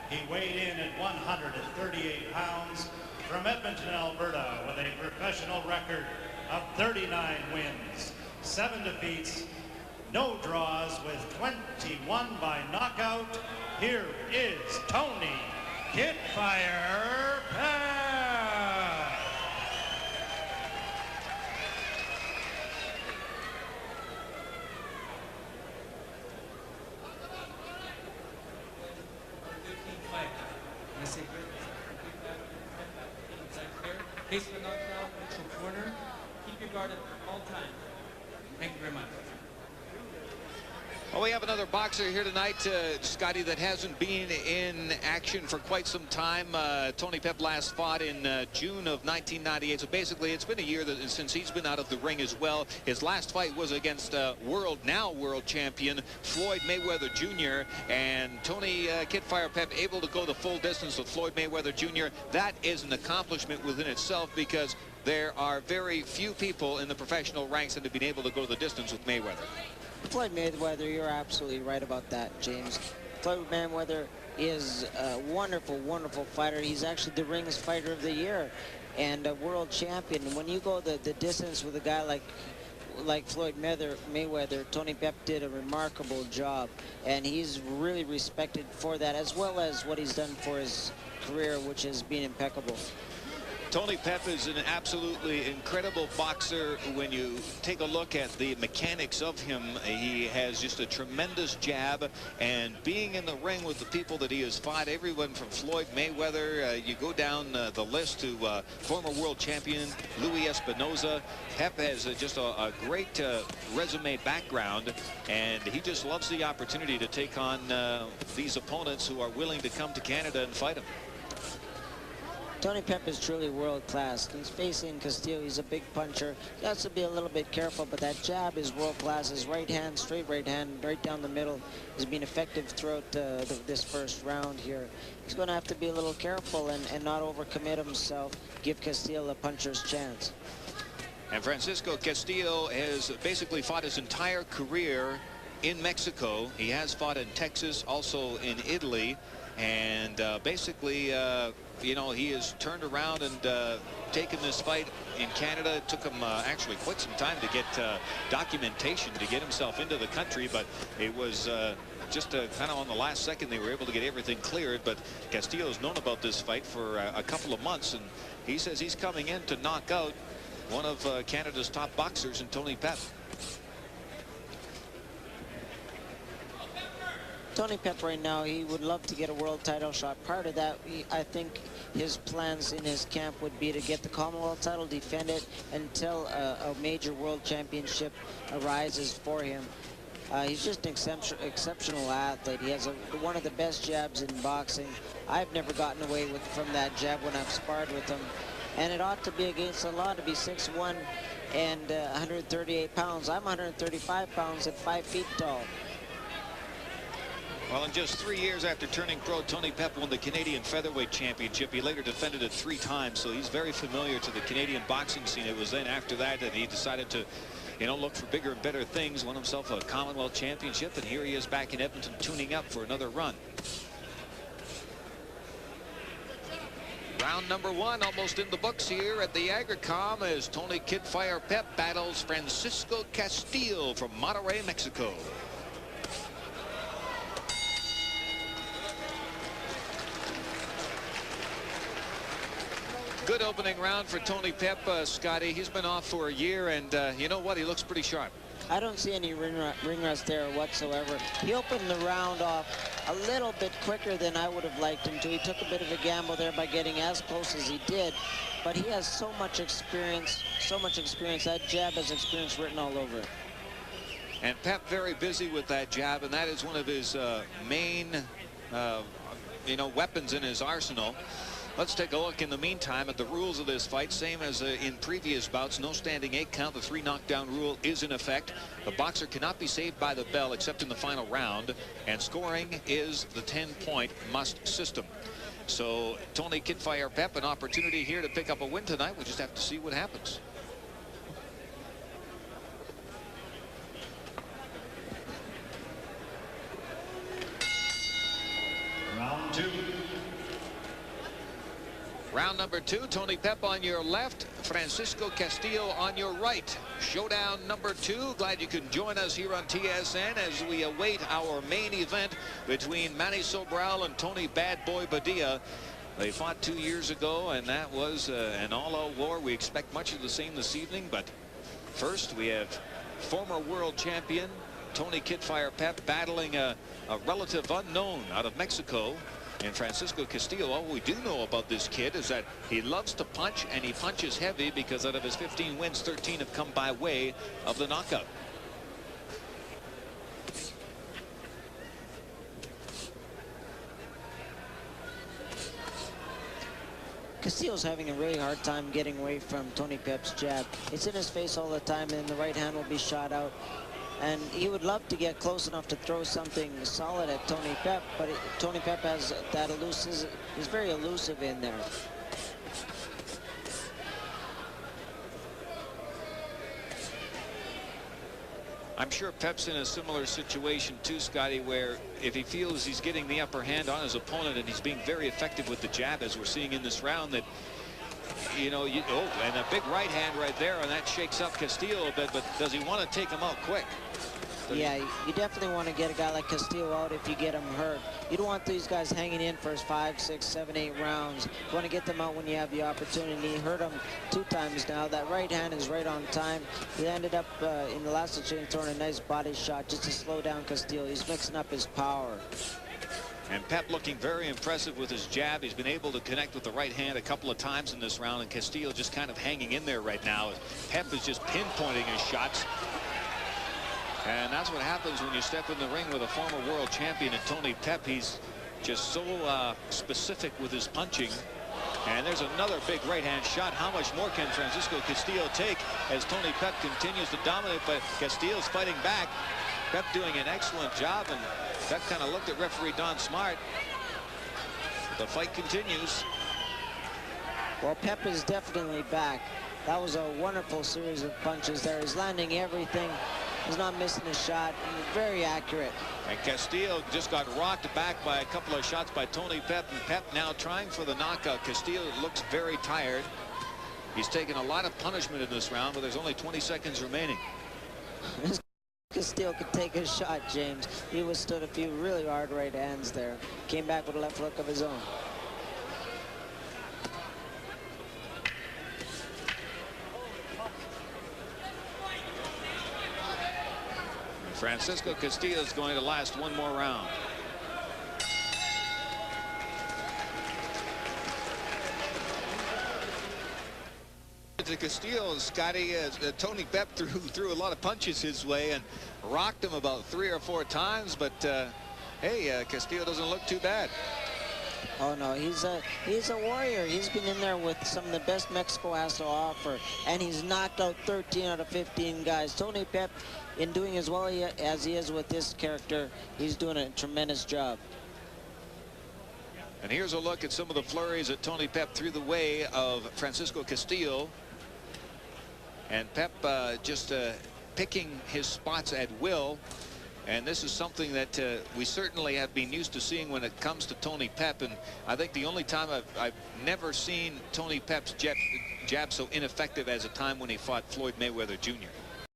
He weighed in at 138 pounds from Edmonton, Alberta, with a professional record of 39 wins, 7 defeats, no draws, with 21 by knockout. Here is Tony Kitfire Pep. Case for knockout, neutral corner. Keep your guard at all times. Thank you very much. Well, we have another boxer here tonight, Scotty, that hasn't been in action for quite some time. Tony Pep last fought in June of 1998. So basically, it's been a year since he's been out of the ring as well. His last fight was against world champion Floyd Mayweather Jr. And Tony Kitfire Pep able to go the full distance with Floyd Mayweather Jr. That is an accomplishment within itself, because there are very few people in the professional ranks that have been able to go the distance with Mayweather. Floyd Mayweather, you're absolutely right about that, James. Floyd Mayweather is a wonderful, wonderful fighter. He's actually the Rings Fighter of the Year and a world champion. And when you go the distance with a guy like Floyd Mayweather, Tony Pep did a remarkable job. And he's really respected for that, as well as what he's done for his career, which has been impeccable. Tony Pep is an absolutely incredible boxer. When you take a look at the mechanics of him, he has just a tremendous jab, and being in the ring with the people that he has fought, everyone from Floyd Mayweather, you go down the list to former world champion Louis Espinoza. Pep has just a great resume background, and he just loves the opportunity to take on these opponents who are willing to come to Canada and fight him. Tony Pep is truly world class. He's facing Castillo. He's a big puncher. He has to be a little bit careful, but that jab is world class. His right hand, straight right hand, right down the middle, has been effective throughout this first round here. He's going to have to be a little careful and not overcommit himself, give Castillo a puncher's chance. And Francisco Castillo has basically fought his entire career in Mexico. He has fought in Texas, also in Italy, and basically you know, he has turned around and taken this fight in Canada. It took him actually quite some time to get documentation to get himself into the country, but it was just kind of on the last second they were able to get everything cleared. But Castillo's known about this fight for a couple of months, and he says he's coming in to knock out one of Canada's top boxers in Tony Pep. Tony Pep right now, he would love to get a world title shot. Part of that, I think his plans in his camp would be to get the Commonwealth title, defend it until a major world championship arises for him. He's just an exceptional athlete. He has one of the best jabs in boxing. I've never gotten away from that jab when I've sparred with him. And it ought to be against the law to be 6'1" and 138 pounds. I'm 135 pounds at 5 feet tall. Well, in just 3 years after turning pro, Tony Pep won the Canadian Featherweight Championship. He later defended it 3 times, so he's very familiar to the Canadian boxing scene. It was then after that he decided to, you know, look for bigger and better things, won himself a Commonwealth Championship, and here he is back in Edmonton tuning up for another run. Round number 1 almost in the books here at the Agricom as Tony Kitfire Pep battles Francisco Castillo from Monterrey, Mexico. Good opening round for Tony Pep, Scotty. He's been off for a year, and you know what? He looks pretty sharp. I don't see any ring rust there whatsoever. He opened the round off a little bit quicker than I would have liked him to. He took a bit of a gamble there by getting as close as he did, but he has so much experience, That jab has experience written all over it. And Pep very busy with that jab, and that is one of his main, you know, weapons in his arsenal. Let's take a look in the meantime at the rules of this fight. Same as in previous bouts, no standing 8 count. The 3 knockdown rule is in effect. The boxer cannot be saved by the bell except in the final round, and scoring is the 10-point must system. So Tony Kitfire Pep, an opportunity here to pick up a win tonight. We just have to see what happens. Round 2. Round number 2, Tony Pep on your left, Francisco Castillo on your right. Showdown number 2. Glad you can join us here on TSN as we await our main event between Manny Sobral and Tony Bad Boy Badilla. They fought 2 years ago, and that was an all-out war. We expect much of the same this evening, but first we have former world champion Tony Kidfire Pep battling a relative unknown out of Mexico. And Francisco Castillo, all we do know about this kid is that he loves to punch, and he punches heavy because out of his 15 wins, 13 have come by way of the knockout. Castillo's having a really hard time getting away from Tony Pep's jab. It's in his face all the time, and the right hand will be shot out. And he would love to get close enough to throw something solid at Tony Pep, but Tony Pep has that elusive, is very elusive in there. I'm sure Pep's in a similar situation too, Scotty, where if he feels he's getting the upper hand on his opponent and he's being very effective with the jab, as we're seeing in this round, that you know, and a big right hand right there, and that shakes up Castillo a bit, but does he want to take him out quick? Yeah, you definitely want to get a guy like Castillo out if you get him hurt. You don't want these guys hanging in for 5, 6, 7, 8 rounds. You want to get them out when you have the opportunity. He hurt him 2 times now. That right hand is right on time. He ended up in the last situation throwing a nice body shot just to slow down Castillo. He's mixing up his power. And Pep looking very impressive with his jab. He's been able to connect with the right hand a couple of times in this round, and Castillo just kind of hanging in there right now. Pep is just pinpointing his shots. And that's what happens when you step in the ring with a former world champion and Tony Pep. He's just so specific with his punching. And there's another big right hand shot. How much more can Francisco Castillo take as Tony Pep continues to dominate? But Castillo's fighting back. Pep doing an excellent job, and Pep kind of looked at referee Don Smart. The fight continues. Well, Pep is definitely back. That was a wonderful series of punches there. He's landing everything. He's not missing a shot. He's very accurate. And Castillo just got rocked back by a couple of shots by Tony Pep. And Pep now trying for the knockout. Castillo looks very tired. He's taken a lot of punishment in this round, but there's only 20 seconds remaining. Castillo could take a shot, James. He withstood a few really hard right hands there. Came back with a left hook of his own. Francisco Castillo is going to last one more round. To Castillo, Scotty, Tony Pep threw a lot of punches his way and rocked him about 3 or 4 times, but hey, Castillo doesn't look too bad. Oh no, he's a warrior. He's been in there with some of the best Mexico has to offer, and he's knocked out 13 out of 15 guys. Tony Pep, in doing as well as he is with this character, he's doing a tremendous job. And here's a look at some of the flurries that Tony Pep threw the way of Francisco Castillo. And Pep just picking his spots at will. And this is something that we certainly have been used to seeing when it comes to Tony Pep. And I think the only time I've never seen Tony Pep's jab so ineffective as a time when he fought Floyd Mayweather Jr.